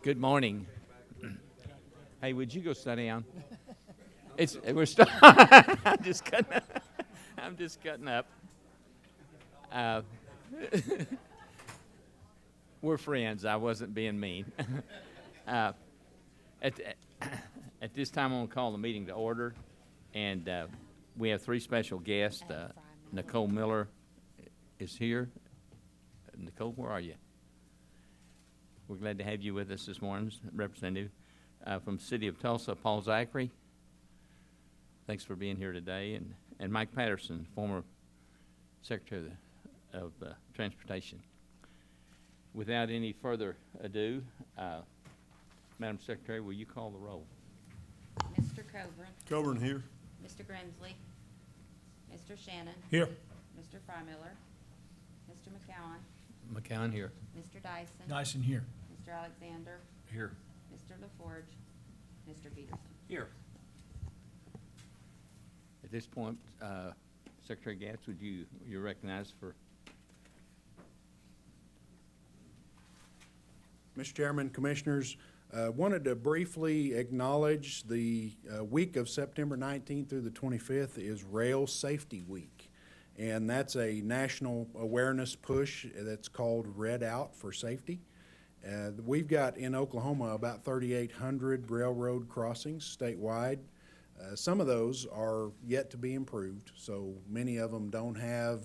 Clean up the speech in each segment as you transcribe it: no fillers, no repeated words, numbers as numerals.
Good morning. Hey, would you go sit down? I'm just cutting. I'm just cutting up. Uh, we're friends. I wasn't being mean. uh, at at this time, I'm going to call the meeting to order, and we have three special guests. Nicole Miller is here. Nicole, where are you? We're glad to have you with us this morning, Representative. From the City of Tulsa, Paul Zachary. Thanks for being here today. And Mike Patterson, former Secretary of Transportation. Without any further ado, Madam Secretary, will you call the roll? Mr. Coburn. Coburn here. Mr. Grimsley. Mr. Shannon. Here. Mr. Freimiller. Mr. McCowan. McCowan here. Mr. Dyson. Dyson here. Mr. Alexander. Here. Mr. LaForge. Mr. Peterson. Here. At this point, Secretary Gatz, would you're recognized for? Mr. Chairman, Commissioners, wanted to briefly acknowledge the week of September 19th through the 25th is Rail Safety Week. And that's a national awareness push that's called Red Out for Safety. We've got in Oklahoma about 3,800 railroad crossings statewide. Some of those are yet to be improved, so many of them don't have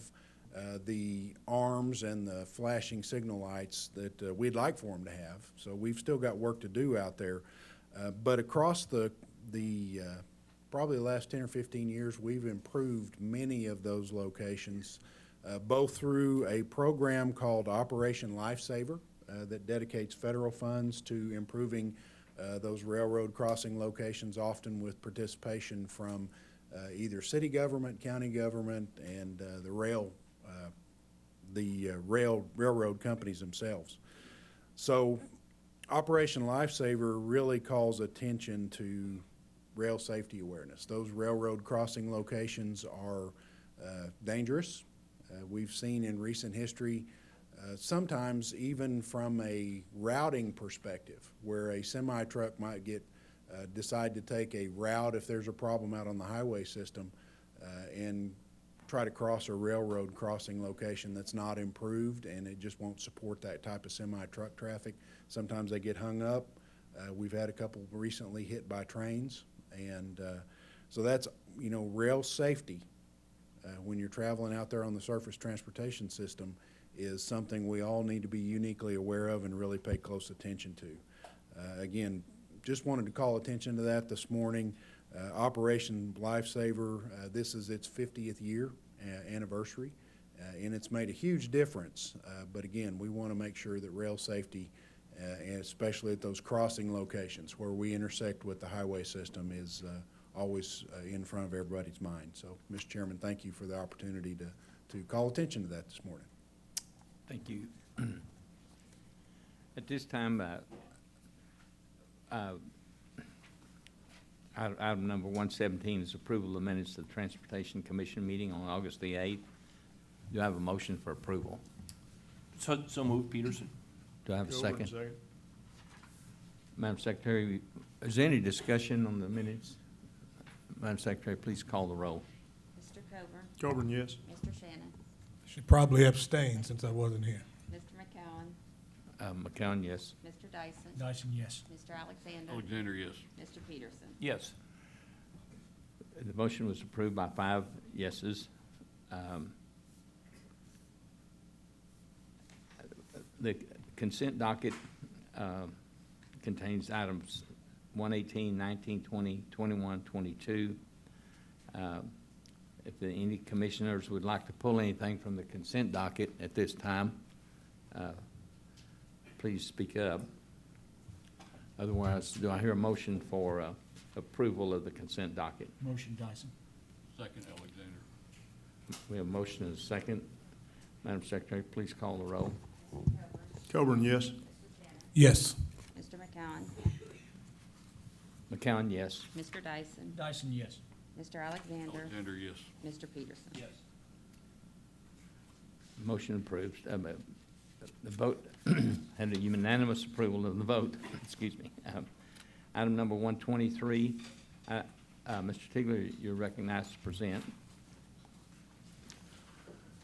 the arms and the flashing signal lights that we'd like for them to have. So we've still got work to do out there. But across the probably the last 10 or 15 years, we've improved many of those locations, both through a program called Operation Lifesaver that dedicates federal funds to improving those railroad crossing locations, often with participation from either city government, county government, and the railroad companies themselves. So Operation Lifesaver really calls attention to rail safety awareness. Those railroad crossing locations are dangerous. We've seen in recent history sometimes even from a routing perspective, where a semi-truck might decide to take a route if there's a problem out on the highway system and try to cross a railroad crossing location that's not improved, and it just won't support that type of semi-truck traffic. Sometimes they get hung up. We've had a couple recently hit by trains, and so that's, rail safety when you're traveling out there on the surface transportation system is something we all need to be uniquely aware of and really pay close attention to. Again, just wanted to call attention to that this morning. Operation Lifesaver, this is its 50th year anniversary, and it's made a huge difference. But again, we want to make sure that rail safety, and especially at those crossing locations where we intersect with the highway system, is always in front of everybody's mind. So, Mr. Chairman, thank you for the opportunity to call attention to that this morning. Thank you. At this time, item number 117 is approval of the minutes of the Transportation Commission meeting on August the 8th. Do I have a motion for approval? So moved, Peterson. Do I have a second? Madam Secretary, is there any discussion on the minutes? Madam Secretary, please call the roll. Mr. Coburn. Coburn, yes. Mr. Shannon. Should probably abstain since I wasn't here. Mr. McCowan. McCowan, yes. Mr. Dyson. Dyson, yes. Mr. Alexander. Alexander, yes. Mr. Peterson. Yes. The motion was approved by 5 yeses. The consent docket contains items 118, 19, 20, 21, 22. If any commissioners would like to pull anything from the consent docket at this time, please speak up. Otherwise, do I hear a motion for approval of the consent docket? Motion, Dyson. Second, Alexander. We have a motion and a second. Madam Secretary, please call the roll. Coburn, yes. Yes. Mr. McCowan. McCowan, yes. Mr. Dyson. Dyson, yes. Mr. Alexander. Alexander, yes. Mr. Peterson. Yes. Motion approved. The vote, Had a unanimous approval of the vote, excuse me. Item number 123, Mr. Tigler, you're recognized to present.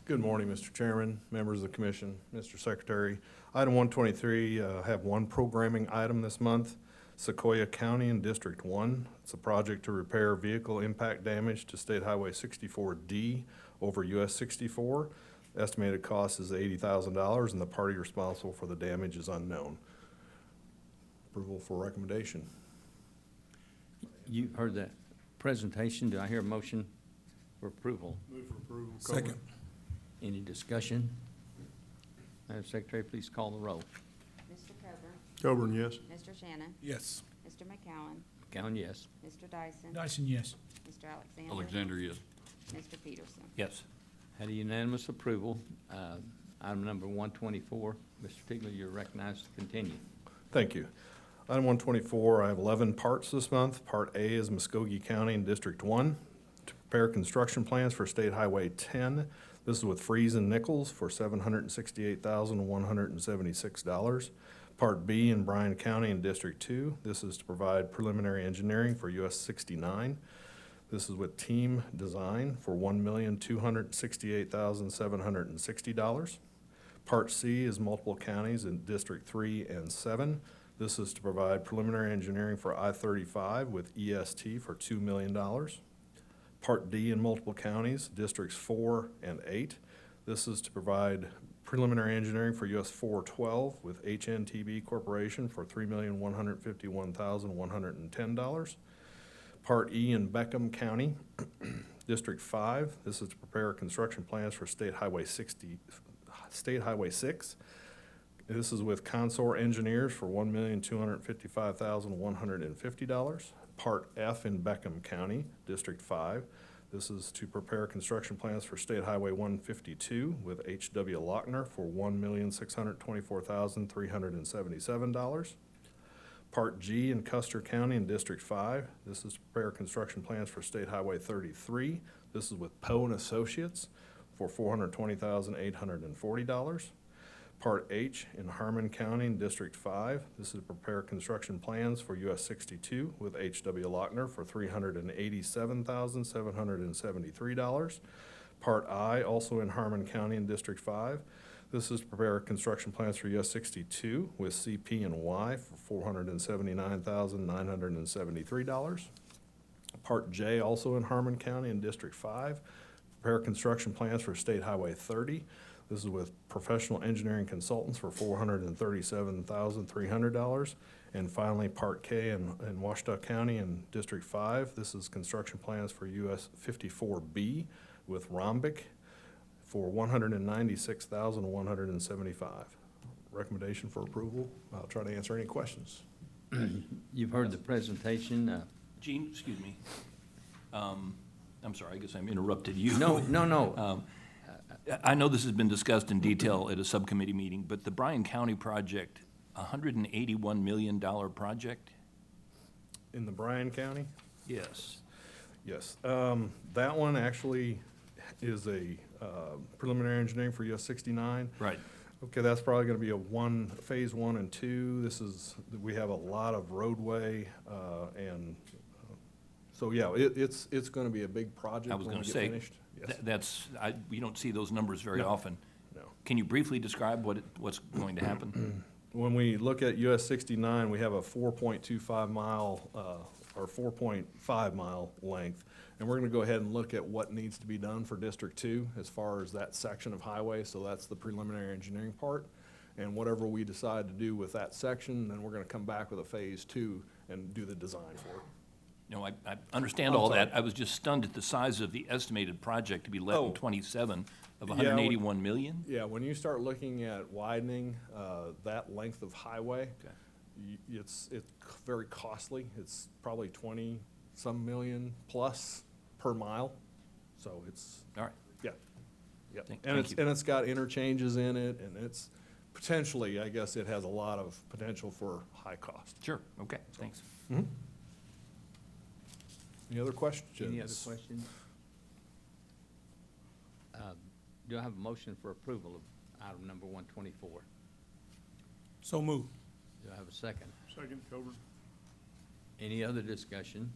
Good morning, Mr. Chairman, members of the commission, Mr. Secretary. Item 123, have one programming item this month, Sequoia County and District 1. It's a project to repair vehicle impact damage to State Highway 64D over US 64. Estimated cost is $80,000 and the party responsible for the damage is unknown. Approval for recommendation. You heard that presentation. Do I hear a motion for approval? Move for approval. Second. Any discussion? Madam Secretary, please call the roll. Mr. Coburn? Coburn, yes. Mr. Shannon? Yes. Mr. McCowen? McCowen, yes. Mr. Dyson? Dyson, yes. Mr. Alexander? Alexander, yes. Mr. Peterson? Yes. Had a unanimous approval. Item number 124, Mr. Tigler, you're recognized to continue. Thank you. Item 124, I have 11 parts this month. Part A is Muskogee County and District 1 to prepare construction plans for State Highway 10. This is with Freeze and Nichols for $768,176. Part B in Bryan County and District 2. This is to provide preliminary engineering for US 69. This is with Team Design for $1,268,760. Part C is multiple counties in District 3 and 7. This is to provide preliminary engineering for I-35 with EST for $2 million. Part D in multiple counties, Districts 4 and 8. This is to provide preliminary engineering for US 412 with HNTB Corporation for $3,151,110. Part E in Beckham County, District 5. This is to prepare construction plans for State Highway 6. This is with Consor Engineers for $1,255,150. Part F in Beckham County, District 5. This is to prepare construction plans for State Highway 152 with H.W. Lochner for $1,624,377. Part G in Custer County in District 5. This is to prepare construction plans for State Highway 33. This is with Poe and Associates for $420,840. Part H in Harmon County in District 5. This is to prepare construction plans for US 62 with H.W. Lochner for $387,773. Part I, also in Harmon County in District 5. This is to prepare construction plans for US 62 with CP&Y for $479,973. Part J, also in Harmon County in District 5. Prepare construction plans for State Highway 30. This is with Professional Engineering Consultants for $437,300. And finally, Part K in Washita County in District 5. This is construction plans for US 54B with Rombic for $196,175. Recommendation for approval. I'll try to answer any questions. You've heard the presentation. Gene, excuse me. I'm sorry, I guess I interrupted you. No. I know this has been discussed in detail at a subcommittee meeting, but the Bryan County project, $181 million project? In the Bryan County? Yes. Yes. That one actually is a preliminary engineering for US 69. Right. Okay, that's probably gonna be phase 1 and 2. We have a lot of roadway, so yeah, it's gonna be a big project I was when going we to get say, finished. Yes. we don't see those numbers very No. often. No. Can you briefly describe what's going to happen? When we look at US 69, we have a 4.25 mile, or 4.5 mile length. And we're gonna go ahead and look at what needs to be done for District 2 as far as that section of highway, so that's the preliminary engineering part. And whatever we decide to do with that section, then we're gonna come back with a phase 2 and do the design for it. No, I understand I'm all sorry. that. I was just stunned at the size of the estimated project to be let Oh. in 27 of Yeah, 181 million? Yeah, when you start looking at widening, that length of highway, Okay. it's very costly. It's probably 20-some million plus per mile. So it's, All right. yeah. Thank And you. it's got interchanges in it, and it's potentially, I guess it has a lot of potential for high cost. Sure, okay, thanks. Any other questions? Any other questions? Do I have a motion for approval of item number 124? So moved. Do I have a second? Second, Coburn. Any other discussion?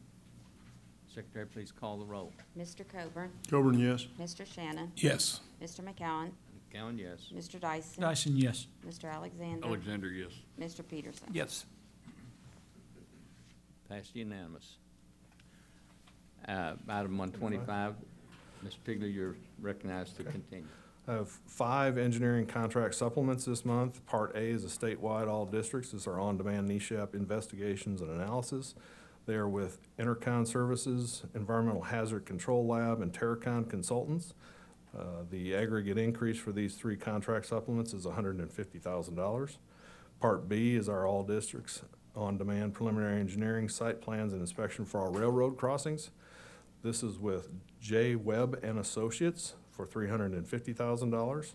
Secretary, please call the roll. Mr. Coburn? Coburn, yes. Mr. Shannon? Yes. Mr. McCowen? McCowen, yes. Mr. Dyson? Dyson, yes. Mr. Alexander? Alexander, yes. Mr. Peterson? Yes. Passed unanimous. Item 125, Ms. Pigler, you're recognized to continue. I have 5 engineering contract supplements this month. Part A is a statewide all districts. This is our on-demand NESHAP investigations and analysis. They are with Intercon Services, Environmental Hazard Control Lab, and Terracon Consultants. The aggregate increase for these 3 contract supplements is $150,000. Part B is our all districts on-demand preliminary engineering, site plans, and inspection for our railroad crossings. This is with J. Webb and Associates for $350,000.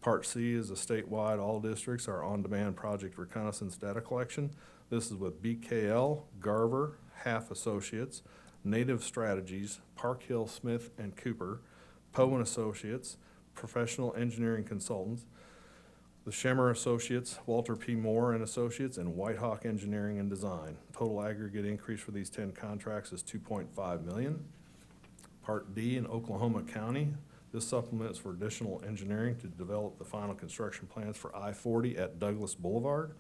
Part C is a statewide all districts, our on-demand project reconnaissance data collection. This is with BKL, Garver, Half Associates, Native Strategies, Park Hill, Smith and Cooper, Poe and Associates, Professional Engineering Consultants, the Shemmer Associates, Walter P. Moore and Associates, and Whitehawk Engineering and Design. Total aggregate increase for these 10 contracts is $2.5 million. Part D in Oklahoma County, this supplement is for additional engineering to develop the final construction plans for I-40 at Douglas Boulevard.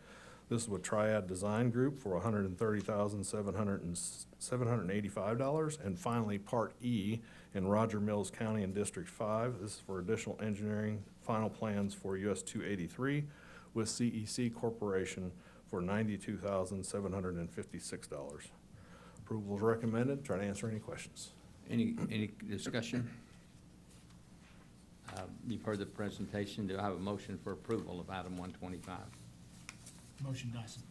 This is with Triad Design Group for $130,785. And finally, Part E in Roger Mills County in District 5. This is for additional engineering final plans for US 283 with CEC Corporation for $92,756. Approval is recommended. Try to answer any questions. Any discussion? You've heard the presentation. Do I have a motion for approval of item 125? Motion, Dyson.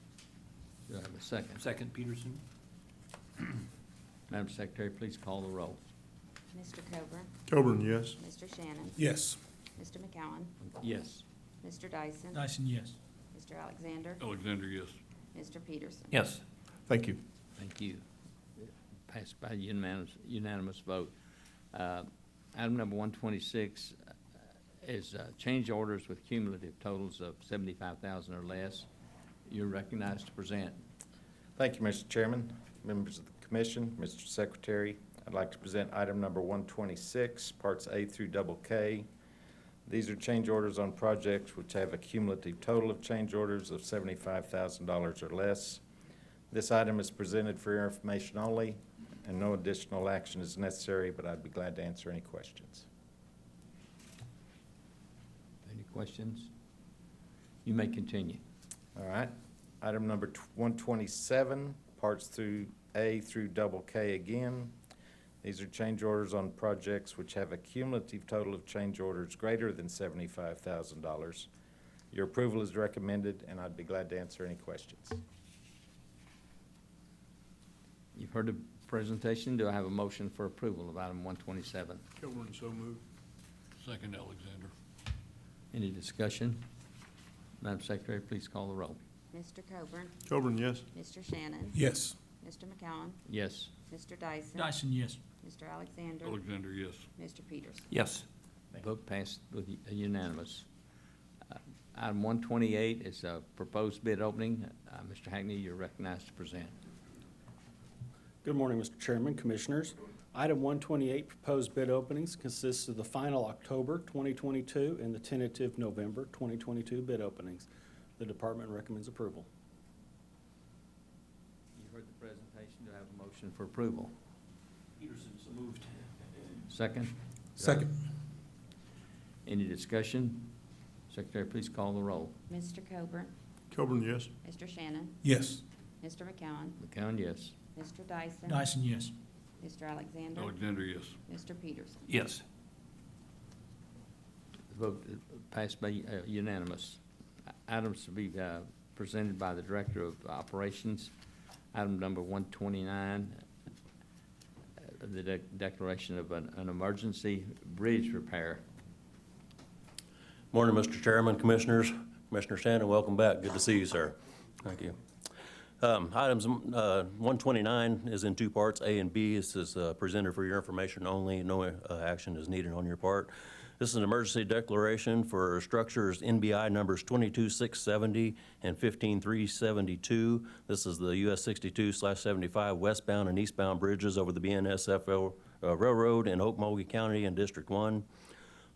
Do I have a second? Second, Peterson? Madam Secretary, please call the roll. Mr. Coburn? Coburn, yes. Mr. Shannon? Yes. Mr. McCowen? Yes. Mr. Dyson? Dyson, yes. Mr. Alexander? Alexander, yes. Mr. Peterson? Yes. Thank you. Thank you. Passed by unanimous vote. Item number 126 is change orders with cumulative totals of $75,000 or less. You're recognized to present. Thank you, Mr. Chairman, members of the commission, Mr. Secretary. I'd like to present item number 126, parts A through double K. These are change orders on projects which have a cumulative total of change orders of $75,000 or less. This item is presented for your information only, and no additional action is necessary, but I'd be glad to answer any questions. Any questions? You may continue. All right. Item number 127, parts through A through double K again. These are change orders on projects which have a cumulative total of change orders greater than $75,000. Your approval is recommended, and I'd be glad to answer any questions. You've heard the presentation. Do I have a motion for approval of item 127? Coburn, so moved. Second, Alexander. Any discussion? Madam Secretary, please call the roll. Mr. Coburn? Coburn, yes. Mr. Shannon? Yes. Mr. McCowen? Yes. Mr. Dyson? Dyson, yes. Mr. Alexander? Alexander, yes. Mr. Peterson? Yes. Vote passed with unanimous. Item 128 is a proposed bid opening. Mr. Hackney, you're recognized to present. Good morning, Mr. Chairman, Commissioners. Item 128, proposed bid openings, consists of the final October 2022 and the tentative November 2022 bid openings. The department recommends approval. You heard the presentation. Do I have a motion for approval? Peterson, so moved. Second? Second. Any discussion? Secretary, please call the roll. Mr. Coburn? Coburn, yes. Mr. Shannon? Yes. Mr. McCowen? McCown, yes. Mr. Dyson? Dyson, yes. Mr. Alexander? Alexander, yes. Mr. Peterson? Yes. Vote passed by unanimous. Items to be presented by the Director of Operations. Item number 129, the declaration of an emergency bridge repair. Morning, Mr. Chairman, Commissioners. Commissioner Shannon, welcome back. Good to see you, sir. Thank you. Items 129 is in 2 parts. A and B. This is presented for your information only. No action is needed on your part. This is an emergency declaration for structures NBI numbers 22670 and 15372. This is the US 62/75 westbound and eastbound bridges over the BNSF Railroad in Okmulgee County and District 1.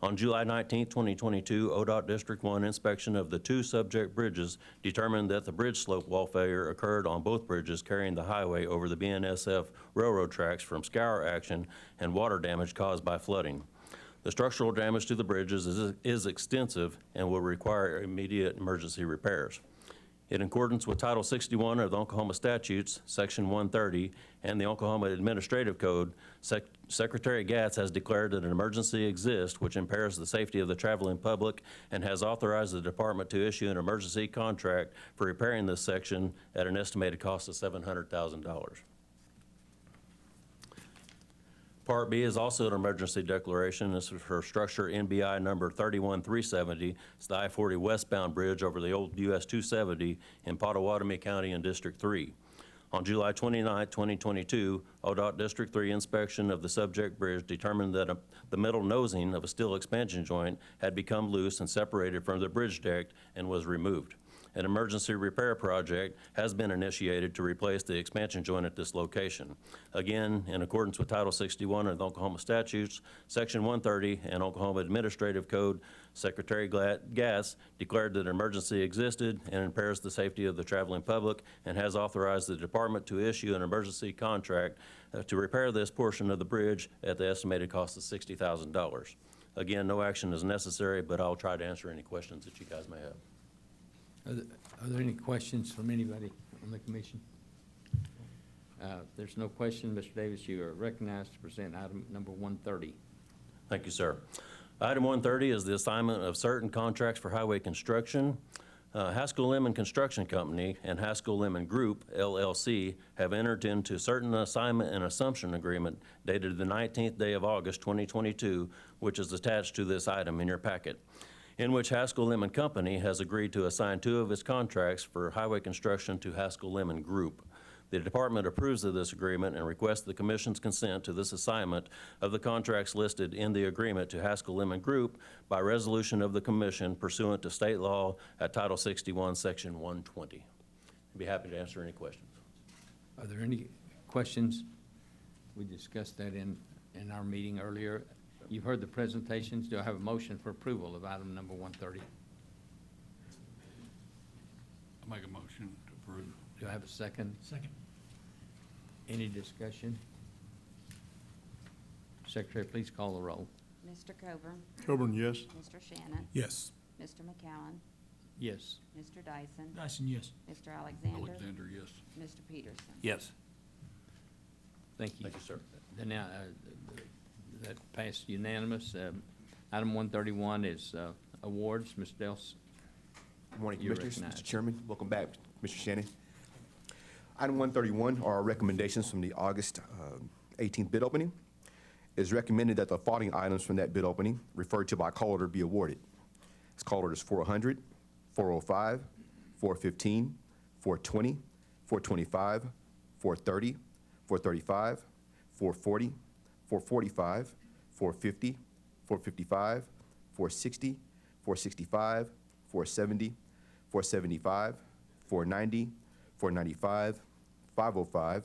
On July 19, 2022, ODOT District 1 inspection of the two subject bridges determined that the bridge slope wall failure occurred on both bridges carrying the highway over the BNSF railroad tracks from scour action and water damage caused by flooding. The structural damage to the bridges is extensive and will require immediate emergency repairs. In accordance with Title 61 of the Oklahoma Statutes, Section 130, and the Oklahoma Administrative Code, Secretary Gatz has declared that an emergency exists which impairs the safety of the traveling public and has authorized the department to issue an emergency contract for repairing this section at an estimated cost of $700,000. Part B is also an emergency declaration. This is for structure NBI number 31370. It's the I-40 westbound bridge over the old US 270 in Pottawatomie County in District 3. On July 29, 2022, ODOT District 3 inspection of the subject bridge determined that the metal nosing of a steel expansion joint had become loose and separated from the bridge deck and was removed. An emergency repair project has been initiated to replace the expansion joint at this location. Again, in accordance with Title 61 of the Oklahoma Statutes, Section 130, and Oklahoma Administrative Code, Secretary Gatz declared that an emergency existed and impairs the safety of the traveling public and has authorized the department to issue an emergency contract to repair this portion of the bridge at the estimated cost of $60,000. Again, no action is necessary, but I'll try to answer any questions that you guys may have. Are there any questions from anybody on the commission? If there's no question, Mr. Davis, you are recognized to present item number 130. Thank you, sir. Item 130 is the assignment of certain contracts for highway construction. Haskell Lemon Construction Company and Haskell Lemon Group, LLC, have entered into certain assignment and assumption agreement dated the 19th day of August, 2022, which is attached to this item in your packet, in which Haskell Lemon Company has agreed to assign two of its contracts for highway construction to Haskell Lemon Group. The department approves of this agreement and requests the commission's consent to this assignment of the contracts listed in the agreement to Haskell Lemon Group by resolution of the commission pursuant to state law at Title 61, Section 120. I'd be happy to answer any questions. Are there any questions? We discussed that in our meeting earlier. You've heard the presentations. Do I have a motion for approval of item number 130? I make a motion to approve. Do I have a second? Second. Any discussion? Secretary, please call the roll. Mr. Coburn? Coburn, yes. Mr. Shannon? Yes. Mr. McCowen? Yes. Mr. Dyson? Dyson, yes. Mr. Alexander? Alexander, yes. Mr. Peterson? Yes. Thank you. Thank you, sir. Then now, that passed unanimous. Item 131 is awards. Mr. Dels. Good morning, You're Commissioners. recognized. Mr. Chairman, welcome back, Mr. Shannon. Item 131 are our recommendations from the August 18th bid opening. It is recommended that the following items from that bid opening, referred to by call order, be awarded. It's call orders 400, 405, 415, 420, 425, 430, 435, 440, 445, 450, 455, 460, 465, 470, 475, 490, 495, 505,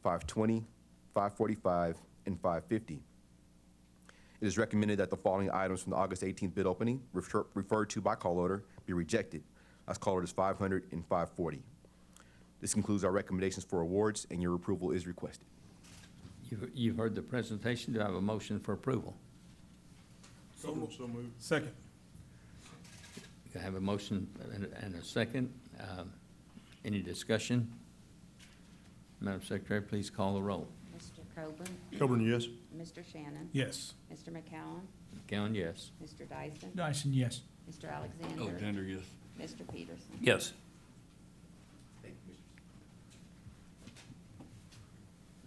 520, 545, and 550. It is recommended that the following items from the August 18th bid opening, referred to by call order, be rejected. That's call orders 500 and 540. This concludes our recommendations for awards, and your approval is requested. You've heard the presentation. Do I have a motion for approval? So moved. Second. I have a motion and a second. Any discussion? Madam Secretary, please call the roll. Mr. Coburn? Coburn, yes. Mr. Shannon? Yes. Mr. McCowen? Count yes. Mr. Dyson? Dyson, yes. Mr. Alexander? Alexander, yes. Mr. Peterson? Yes.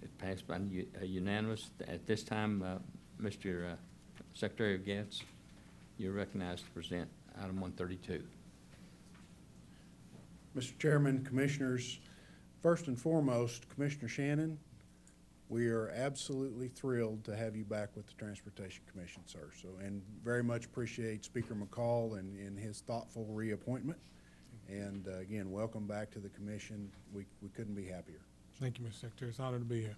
It passed by unanimous. At this time, Mr. Secretary of Gatz, you're recognized to present item 132. Mr. Chairman, Commissioners, first and foremost, Commissioner Shannon, We are absolutely thrilled to have you back with the Transportation Commission, sir. So, and very much appreciate Speaker McCall and his thoughtful reappointment. And again, welcome back to the commission. We couldn't be happier. Thank you, Mr. Secretary. It's an honor to be here.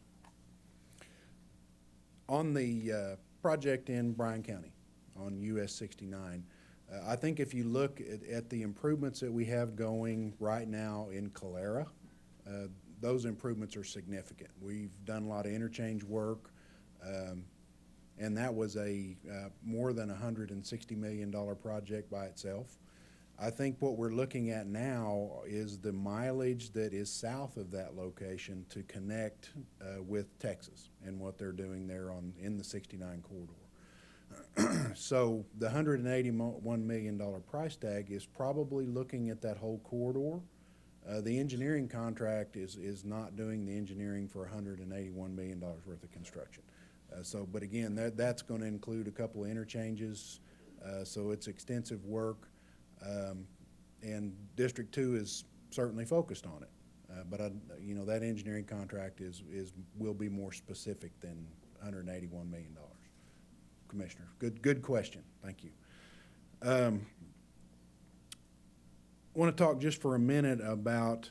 On the project in Bryan County, on US 69, I think if you look at the improvements that we have going right now in Calera, those improvements are significant. We've done a lot of interchange work, and that was a more than $160 million project by itself. I think what we're looking at now is the mileage that is south of that location to connect with Texas and what they're doing there in the 69 corridor. So the $181 million price tag is probably looking at that whole corridor. The engineering contract is not doing the engineering for $181 million worth of construction. But again, that's going to include a couple of interchanges, so it's extensive work. And District 2 is certainly focused on it. But that engineering contract will be more specific than $181 million. Commissioner, good question. Thank you. I want to talk just for a minute about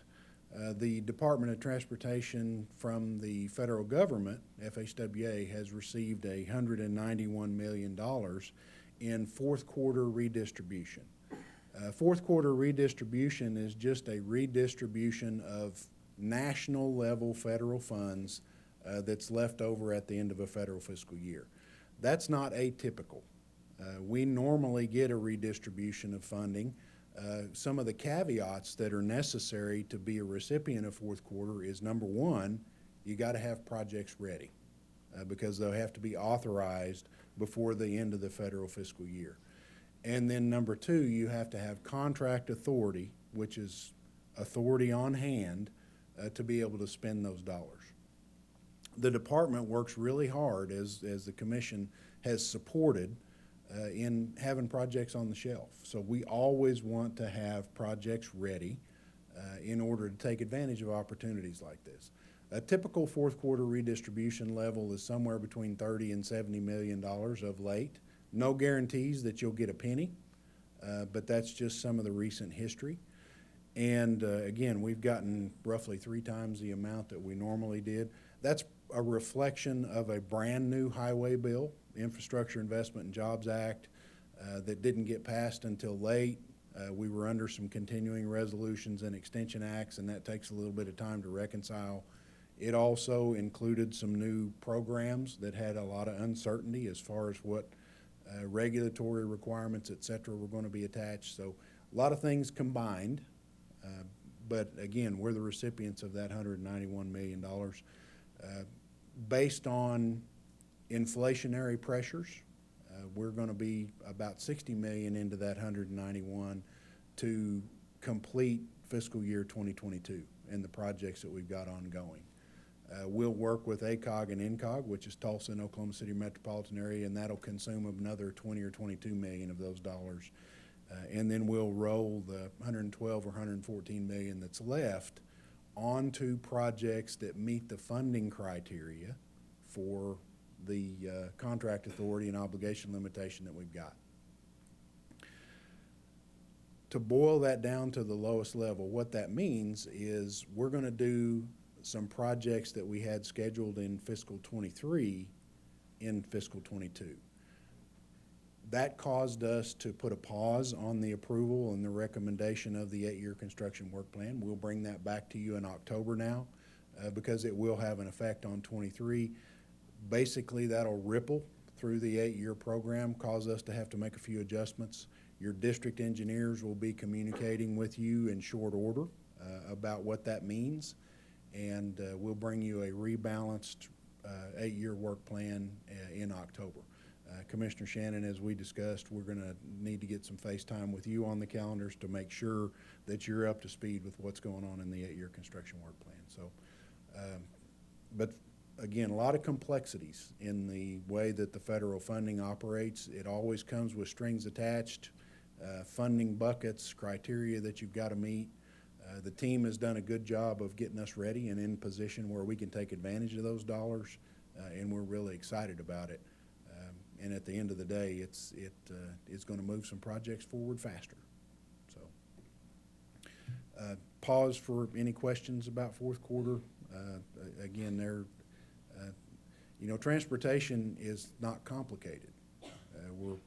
the Department of Transportation from the federal government. FHWA has received $191 million in fourth quarter redistribution. Fourth quarter redistribution is just a redistribution of national level federal funds that's left over at the end of a federal fiscal year. That's not atypical. We normally get a redistribution of funding. Some of the caveats that are necessary to be a recipient of fourth quarter is, number one, you got to have projects ready because they'll have to be authorized before the end of the federal fiscal year. And then number two, you have to have contract authority, which is authority on hand to be able to spend those dollars. The department works really hard, as the commission has supported, in having projects on the shelf. So we always want to have projects ready in order to take advantage of opportunities like this. A typical fourth quarter redistribution level is somewhere between $30 and $70 million of late. No guarantees that you'll get a penny, but that's just some of the recent history. And again, we've gotten roughly 3 times the amount that we normally did. That's a reflection of a brand new highway bill, Infrastructure Investment and Jobs Act, that didn't get passed until late. We were under some continuing resolutions and extension acts, and that takes a little bit of time to reconcile. It also included some new programs that had a lot of uncertainty as far as what regulatory requirements, et cetera, were going to be attached. So a lot of things combined, but again, we're the recipients of that $191 million. Based on inflationary pressures, we're going to be about $60 million into that 191 to complete fiscal year 2022 and the projects that we've got ongoing. We'll work with ACOG and NCOG, which is Tulsa and Oklahoma City metropolitan area, and that'll consume another 20 or 22 million of those dollars. And then we'll roll the 112 or 114 million that's left onto projects that meet the funding criteria for the contract authority and obligation limitation that we've got. To boil that down to the lowest level, what that means is we're going to do some projects that we had scheduled in fiscal 23 in fiscal 22. That caused us to put a pause on the approval and the recommendation of the 8-year construction work plan. We'll bring that back to you in October now because it will have an effect on 23. Basically, that'll ripple through the 8-year program, cause us to have to make a few adjustments. Your district engineers will be communicating with you in short order about what that means, and we'll bring you a rebalanced 8-year work plan in October. Commissioner Shannon, as we discussed, we're going to need to get some FaceTime with you on the calendars to make sure that you're up to speed with what's going on in the 8-year construction work plan. So, but again, a lot of complexities in the way that the federal funding operates. It always comes with strings attached, funding buckets, criteria that you've got to meet. The team has done a good job of getting us ready and in position where we can take advantage of those dollars, and we're really excited about it. And at the end of the day, it's going to move some projects forward faster. So, pause for any questions about fourth quarter. Again, transportation is not complicated.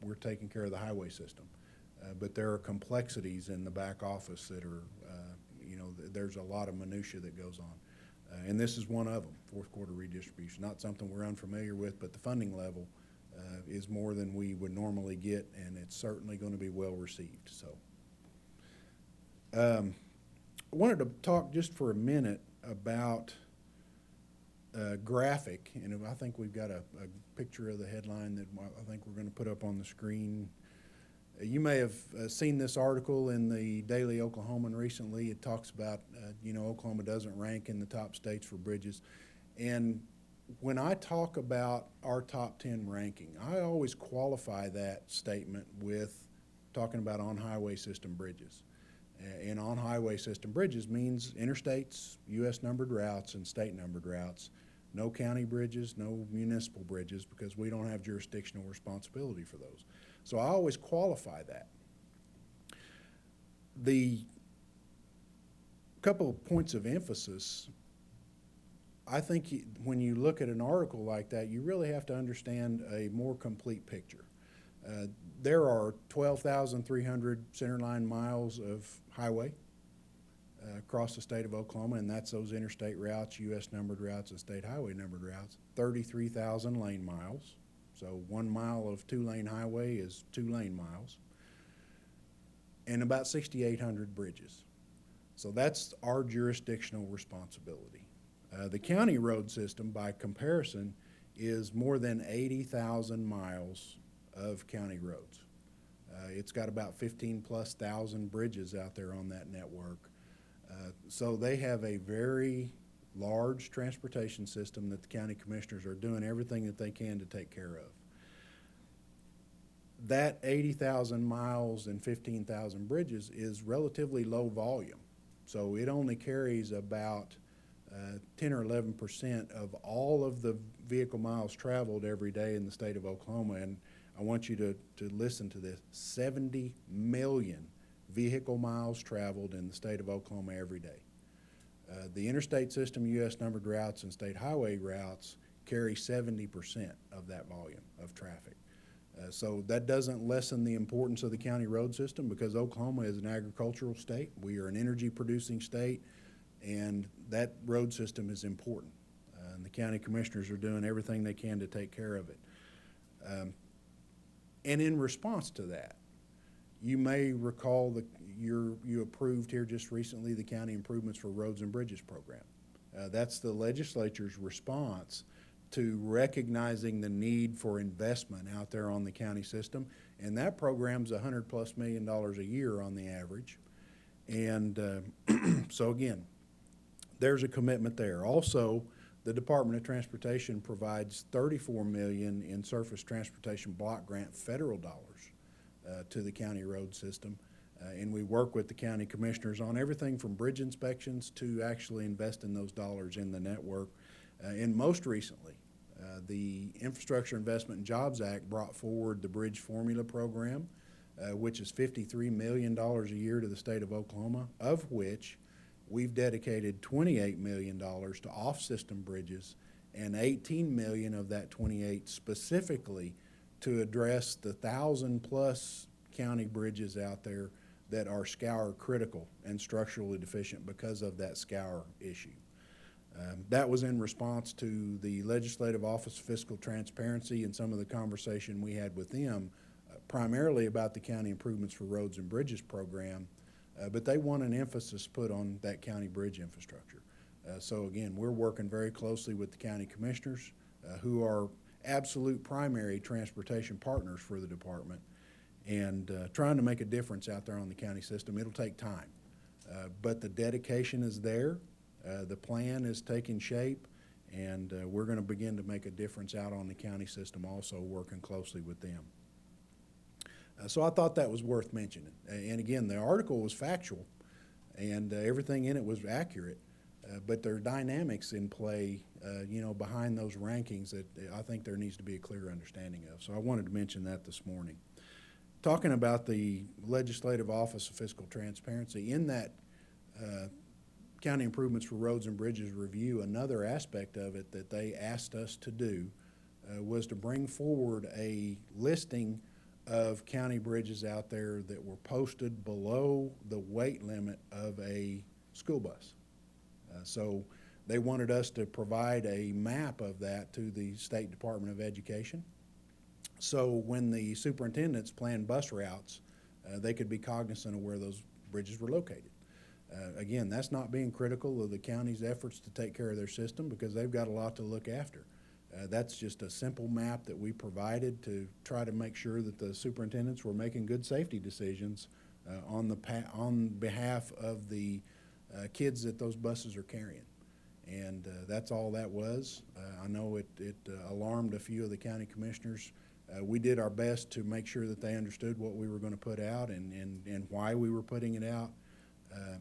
We're taking care of the highway system. But there are complexities in the back office that are, there's a lot of minutia that goes on. And this is one of them, fourth quarter redistribution. Not something we're unfamiliar with, but the funding level is more than we would normally get, and it's certainly going to be well received. So, I wanted to talk just for a minute about graphic, and I think we've got a picture of the headline that I think we're going to put up on the screen. You may have seen this article in the Daily Oklahoman recently. It talks about, Oklahoma doesn't rank in the top states for bridges. And when I talk about our top 10 ranking, I always qualify that statement with talking about on-highway system bridges. And on-highway system bridges means interstates, U.S. numbered routes, and state numbered routes. No county bridges, no municipal bridges, because we don't have jurisdictional responsibility for those. So I always qualify that. The couple of points of emphasis, I think when you look at an article like that, you really have to understand a more complete picture. There are 12,300 centerline miles of highway across the state of Oklahoma, and that's those interstate routes, U.S. numbered routes, and state highway numbered routes. 33,000 lane miles. So 1 mile of 2-lane highway is 2 lane miles. And about 6,800 bridges. So that's our jurisdictional responsibility. The county road system, by comparison, is more than 80,000 miles of county roads. It's got about 15+ thousand bridges out there on that network. So they have a very large transportation system that the county commissioners are doing everything that they can to take care of. That 80,000 miles and 15,000 bridges is relatively low volume. So it only carries about 10 or 11% of all of the vehicle miles traveled every day in the state of Oklahoma. And I want you to listen to this. 70 million vehicle miles traveled in the state of Oklahoma every day. The interstate system, U.S. numbered routes, and state highway routes carry 70% of that volume of traffic. So that doesn't lessen the importance of the county road system, because Oklahoma is an agricultural state. We are an energy producing state, and that road system is important. And the county commissioners are doing everything they can to take care of it. And in response to that, you may recall that you approved here just recently the County Improvements for Roads and Bridges program. That's the legislature's response to recognizing the need for investment out there on the county system. And that program's $100+ million a year on the average. And so again, there's a commitment there. Also, the Department of Transportation provides $34 million in surface transportation block grant federal dollars to the county road system. And we work with the county commissioners on everything from bridge inspections to actually investing those dollars in the network. And most recently, the Infrastructure Investment and Jobs Act brought forward the Bridge Formula Program, which is $53 million a year to the state of Oklahoma, of which we've dedicated $28 million to off-system bridges, and $18 million of that 28 specifically to address the 1,000+ county bridges out there that are scour critical and structurally deficient because of that scour issue. That was in response to the Legislative Office of Fiscal Transparency and some of the conversation we had with them, primarily about the County Improvements for Roads and Bridges program, but they want an emphasis put on that county bridge infrastructure. So again, we're working very closely with the county commissioners, who are absolute primary transportation partners for the department, and trying to make a difference out there on the county system. It'll take time, but the dedication is there. The plan is taking shape, and we're going to begin to make a difference out on the county system, also working closely with them. So I thought that was worth mentioning. And again, the article was factual. and everything in it was accurate. But there are dynamics in play, behind those rankings that I think there needs to be a clear understanding of. So I wanted to mention that this morning. Talking about the Legislative Office of Fiscal Transparency, in that County Improvements for Roads and Bridges review, another aspect of it that they asked us to do was to bring forward a listing of county bridges out there that were posted below the weight limit of a school bus. So they wanted us to provide a map of that to the State Department of Education. So when the superintendents planned bus routes, they could be cognizant of where those bridges were located. Again, that's not being critical of the county's efforts to take care of their system, because they've got a lot to look after. That's just a simple map that we provided to try to make sure that the superintendents were making good safety decisions on behalf of the kids that those buses are carrying. And that's all that was. I know it alarmed a few of the county commissioners. We did our best to make sure that they understood what we were going to put out and why we were putting it out.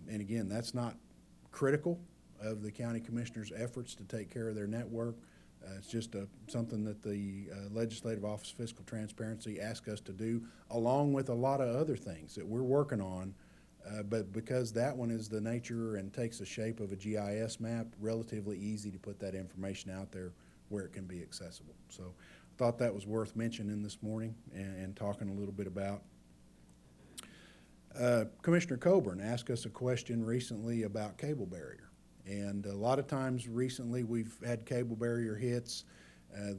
And again, that's not critical of the county commissioners' efforts to take care of their network. It's just something that the Legislative Office of Fiscal Transparency asked us to do, along with a lot of other things that we're working on. But because that one is the nature and takes the shape of a GIS map, relatively easy to put that information out there where it can be accessible. So I thought that was worth mentioning this morning and talking a little bit about. Commissioner Coburn asked us a question recently about cable barrier. And a lot of times recently we've had cable barrier hits.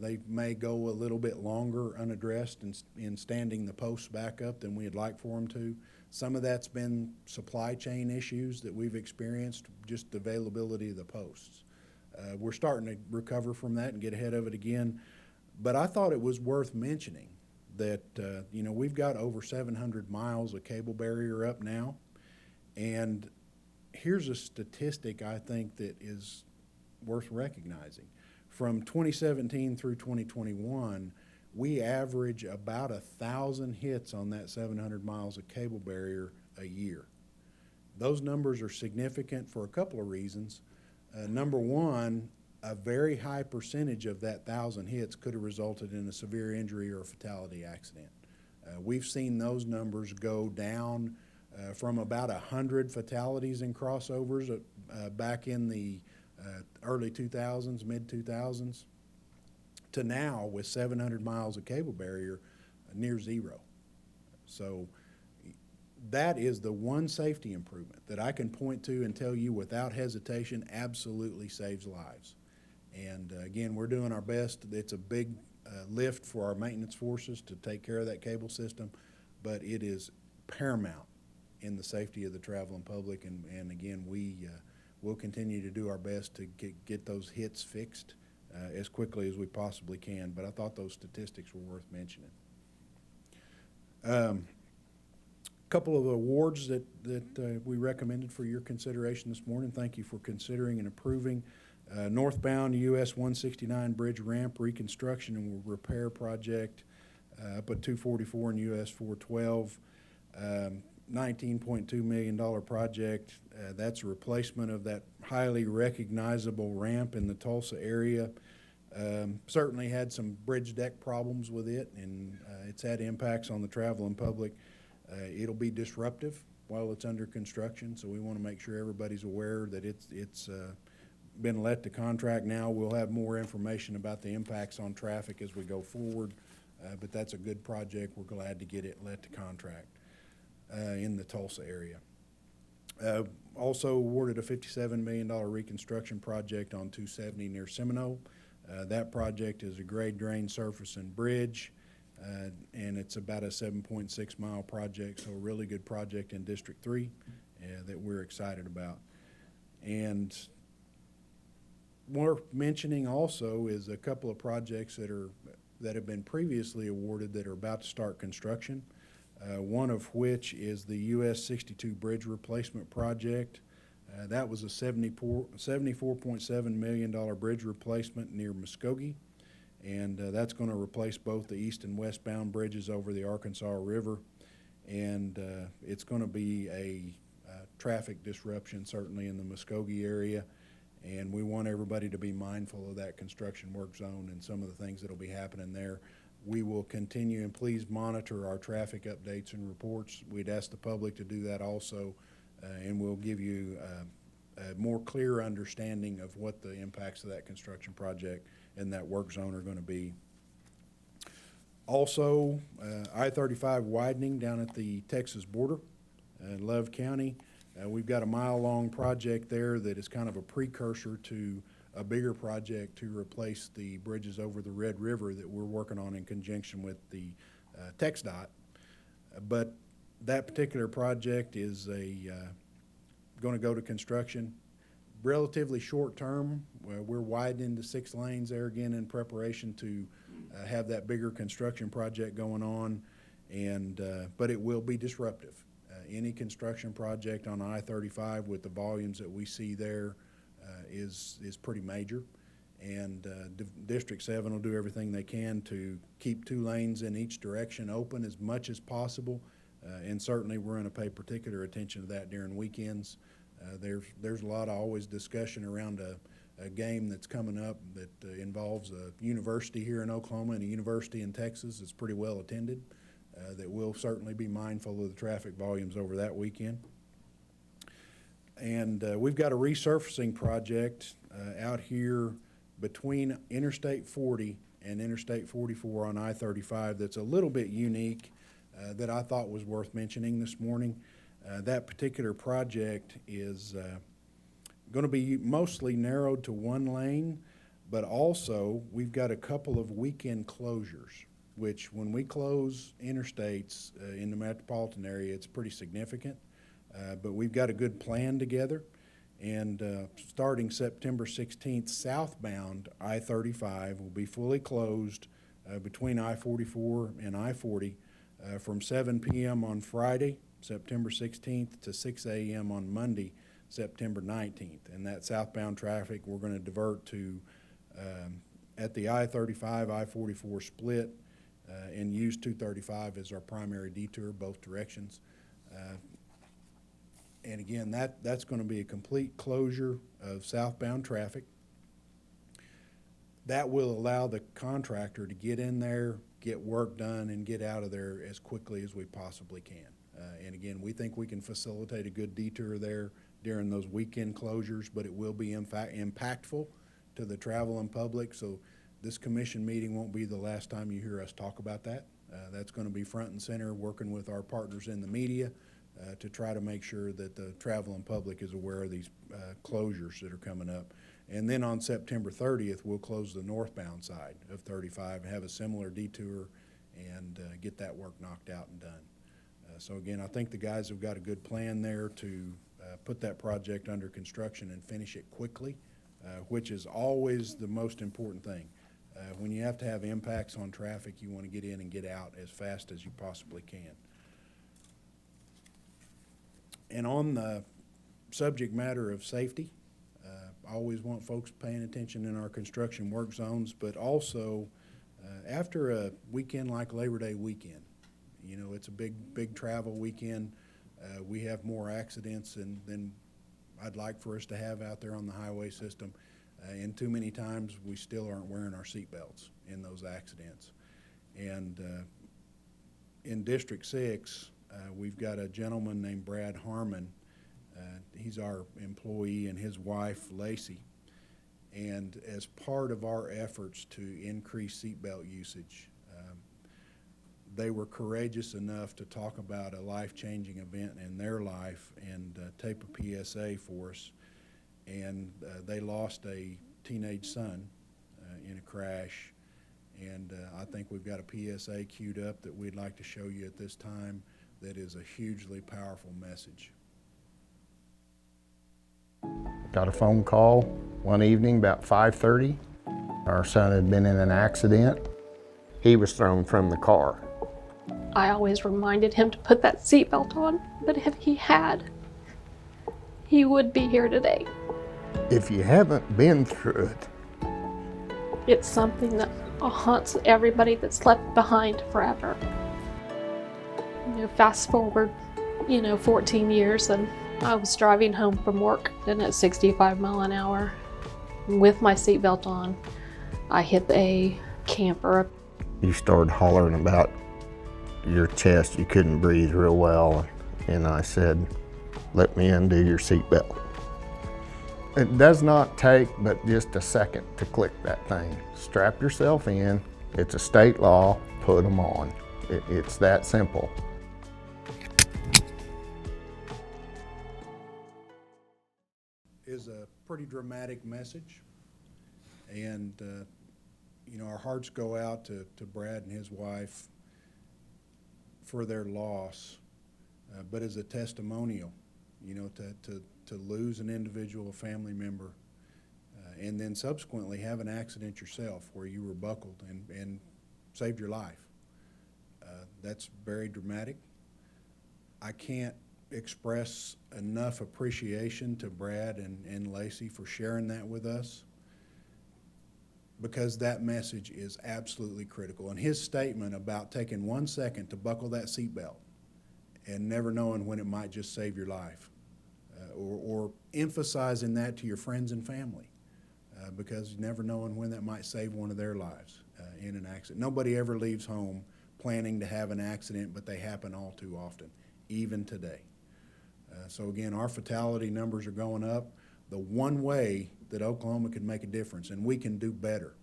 They may go a little bit longer unaddressed in standing the posts back up than we'd like for them to. Some of that's been supply chain issues that we've experienced, just the availability of the posts. We're starting to recover from that and get ahead of it again. But I thought it was worth mentioning that, we've got over 700 miles of cable barrier up now. And here's a statistic I think that is worth recognizing. From 2017 through 2021, we average about 1,000 hits on that 700 miles of cable barrier a year. Those numbers are significant for a couple of reasons. Number one, a very high percentage of that 1,000 hits could have resulted in a severe injury or a fatality accident. We've seen those numbers go down from about 100 fatalities in crossovers back in the early 2000s, mid 2000s, to now with 700 miles of cable barrier near zero. So that is the one safety improvement that I can point to and tell you without hesitation absolutely saves lives. And again, we're doing our best. It's a big lift for our maintenance forces to take care of that cable system, but it is paramount in the safety of the traveling public. And again, we'll continue to do our best to get those hits fixed as quickly as we possibly can. But I thought those statistics were worth mentioning. Couple of awards that we recommended for your consideration this morning. Thank you for considering and approving. Northbound US 169 Bridge Ramp Reconstruction and Repair Project up at 244 and US 412. $19.2 million project. That's a replacement of that highly recognizable ramp in the Tulsa area. Certainly had some bridge deck problems with it, and it's had impacts on the traveling public. It'll be disruptive while it's under construction, so we want to make sure everybody's aware that it's been let to contract now. We'll have more information about the impacts on traffic as we go forward, but that's a good project. We're glad to get it let to contract in the Tulsa area. Also awarded a $57 million reconstruction project on 270 near Seminole. That project is a grade drain surface and bridge, and it's about a 7.6 mile project, so a really good project in District 3 that we're excited about. And worth mentioning also is a couple of projects that have been previously awarded that are about to start construction. One of which is the US 62 Bridge Replacement Project. That was a $74.7 million bridge replacement near Muskogee, and that's going to replace both the east and westbound bridges over the Arkansas River, and it's going to be a traffic disruption, certainly in the Muskogee area. And we want everybody to be mindful of that construction work zone and some of the things that'll be happening there. We will continue, and please monitor our traffic updates and reports. We'd ask the public to do that also, and we'll give you a more clear understanding of what the impacts of that construction project and that work zone are going to be. Also, I-35 widening down at the Texas border, Love County. We've got a mile-long project there that is kind of a precursor to a bigger project to replace the bridges over the Red River that we're working on in conjunction with the TxDOT. But that particular project is going to go to construction relatively short term. We're widening to 6 lanes there again in preparation to have that bigger construction project going on, and but it will be disruptive. Any construction project on I-35 with the volumes that we see there is pretty major, and District 7 will do everything they can to keep 2 lanes in each direction open as much as possible, and certainly we're going to pay particular attention to that during weekends. There's a lot of always discussion around a game that's coming up that involves a university here in Oklahoma and a university in Texas that's pretty well attended, that we'll certainly be mindful of the traffic volumes over that weekend. And we've got a resurfacing project out here between Interstate 40 and Interstate 44 on I-35 that's a little bit unique that I thought was worth mentioning this morning. That particular project is going to be mostly narrowed to 1 lane, but also we've got a couple of weekend closures, which when we close interstates in the metropolitan area, it's pretty significant. But we've got a good plan together, and starting September 16th, southbound I-35 will be fully closed between I-44 and I-40 from 7 p.m. on Friday, September 16th, to 6 a.m. on Monday, September 19th. And that southbound traffic we're going to divert to at the I-35, I-44 split and use 235 as our primary detour both directions. And again, that's going to be a complete closure of southbound traffic. That will allow the contractor to get in there, get work done, and get out of there as quickly as we possibly can. And again, we think we can facilitate a good detour there during those weekend closures, but it will be in fact impactful to the travel and public. So this commission meeting won't be the last time you hear us talk about that. That's going to be front and center, working with our partners in the media to try to make sure that the travel and public is aware of these closures that are coming up. And then on September 30th, we'll close the northbound side of 35, have a similar detour, and get that work knocked out and done. So again, I think the guys have got a good plan there to put that project under construction and finish it quickly, which is always the most important thing. When you have to have impacts on traffic, you want to get in and get out as fast as you possibly can. And on the subject matter of safety, I always want folks paying attention in our construction work zones, but also after a weekend like Labor Day weekend, you know, it's a big travel weekend. We have more accidents than I'd like for us to have out there on the highway system. And too many times we still aren't wearing our seatbelts in those accidents. And in District 6, we've got a gentleman named Brad Harmon. He's our employee, and his wife, Lacey. And as part of our efforts to increase seatbelt usage, they were courageous enough to talk about a life-changing event in their life and tape a PSA for us. And they lost a teenage son in a crash. And I think we've got a PSA queued up that we'd like to show you at this time that is a hugely powerful message. Got a phone call one evening about 5:30. Our son had been in an accident. He was thrown from the car. I always reminded him to put that seatbelt on, but if he had, he would be here today. If you haven't been through it, It's something that haunts everybody that's left behind forever. Fast forward, 14 years, and I was driving home from work and at 65 mile an hour with my seatbelt on. I hit a camper. You started hollering about your chest. You couldn't breathe real well. And I said, let me undo your seatbelt. It does not take but just a second to click that thing. Strap yourself in. It's a state law. Put them on. It's that simple. Is a pretty dramatic message. And, you know, our hearts go out to Brad and his wife for their loss, but as a testimonial, you know, to lose an individual, a family member, and then subsequently have an accident yourself where you were buckled and saved your life. That's very dramatic. I can't express enough appreciation to Brad and Lacey for sharing that with us, because that message is absolutely critical. And his statement about taking 1 second to buckle that seatbelt and never knowing when it might just save your life, or emphasizing that to your friends and family, because never knowing when that might save one of their lives in an accident. Nobody ever leaves home planning to have an accident, but they happen all too often, even today. So again, our fatality numbers are going up. The one way that Oklahoma can make a difference, and we can do better,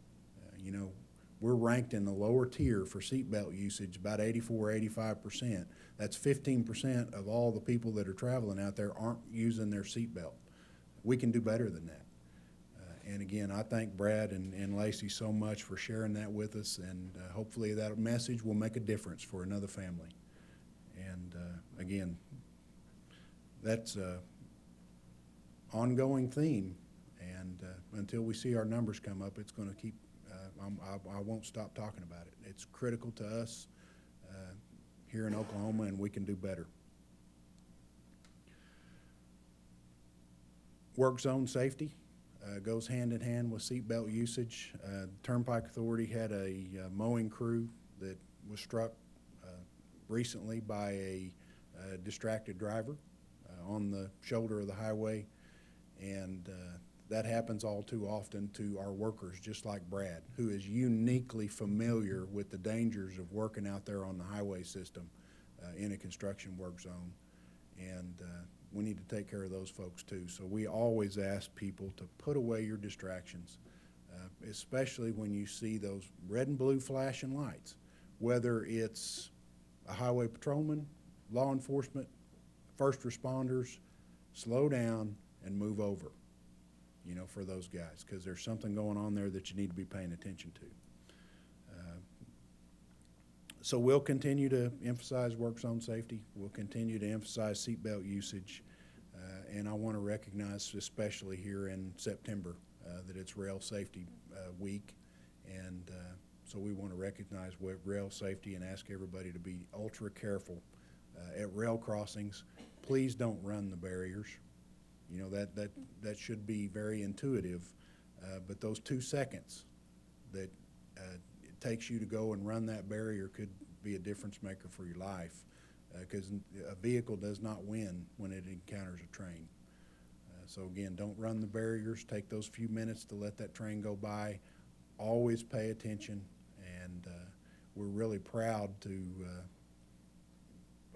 you know, we're ranked in the lower tier for seatbelt usage, about 84, 85%. That's 15% of all the people that are traveling out there aren't using their seatbelt. We can do better than that. And again, I thank Brad and Lacey so much for sharing that with us, and hopefully that message will make a difference for another family. And again, that's an ongoing theme, and until we see our numbers come up, it's going to keep, I won't stop talking about it. It's critical to us here in Oklahoma, and we can do better. Work zone safety goes hand in hand with seatbelt usage. Turnpike Authority had a mowing crew that was struck recently by a distracted driver on the shoulder of the highway, and that happens all too often to our workers, just like Brad, who is uniquely familiar with the dangers of working out there on the highway system in a construction work zone. And we need to take care of those folks too. So we always ask people to put away your distractions, especially when you see those red and blue flashing lights, whether it's a highway patrolman, law enforcement, first responders. Slow down and move over, you know, for those guys, because there's something going on there that you need to be paying attention to. So we'll continue to emphasize work zone safety. We'll continue to emphasize seatbelt usage. And I want to recognize, especially here in September, that it's Rail Safety Week. And so we want to recognize rail safety and ask everybody to be ultra careful at rail crossings. Please don't run the barriers. You know, that should be very intuitive. But those 2 seconds that it takes you to go and run that barrier could be a difference maker for your life, because a vehicle does not win when it encounters a train. So again, don't run the barriers. Take those few minutes to let that train go by. Always pay attention, and we're really proud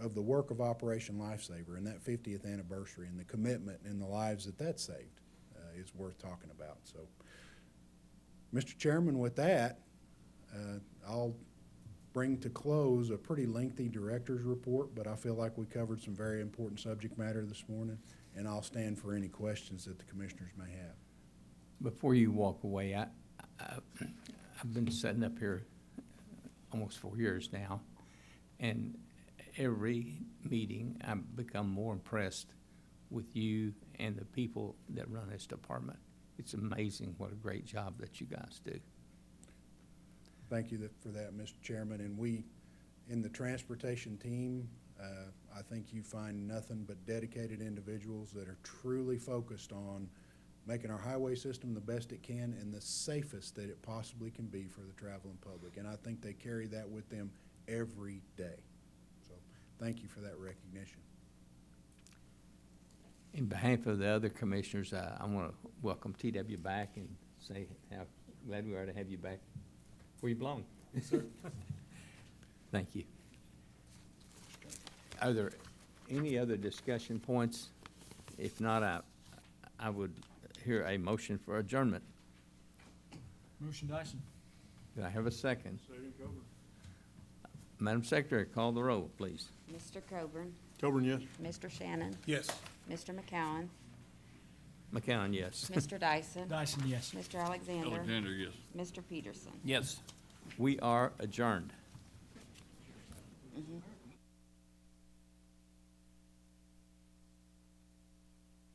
of the work of Operation Lifesaver and that 50th anniversary and the commitment and the lives that saved is worth talking about. So, Mr. Chairman, with that, I'll bring to close a pretty lengthy director's report, but I feel like we covered some very important subject matter this morning, and I'll stand for any questions that the commissioners may have. Before you walk away, I've been sitting up here almost 4 years now, and every meeting I've become more impressed with you and the people that run this department. It's amazing what a great job that you guys do. Thank you for that, Mr. Chairman. And we, in the transportation team, I think you find nothing but dedicated individuals that are truly focused on making our highway system the best it can and the safest that it possibly can be for the traveling public. And I think they carry that with them every day. So thank you for that recognition. In behalf of the other commissioners, I want to welcome TW back and say how glad we are to have you back where you belong. Yes, sir. Thank you. Are there any other discussion points? If not, I would hear a motion for adjournment. Motion Dyson. Do I have a second? Madam Secretary, call the roll, please. Mr. Coburn, Coburn, yes. Mr. Shannon, Yes. Mr. McCowen, McCown, yes. Mr. Dyson, Dyson, yes. Mr. Alexander, yes. Mr. Peterson. Yes. We are adjourned. Mhm.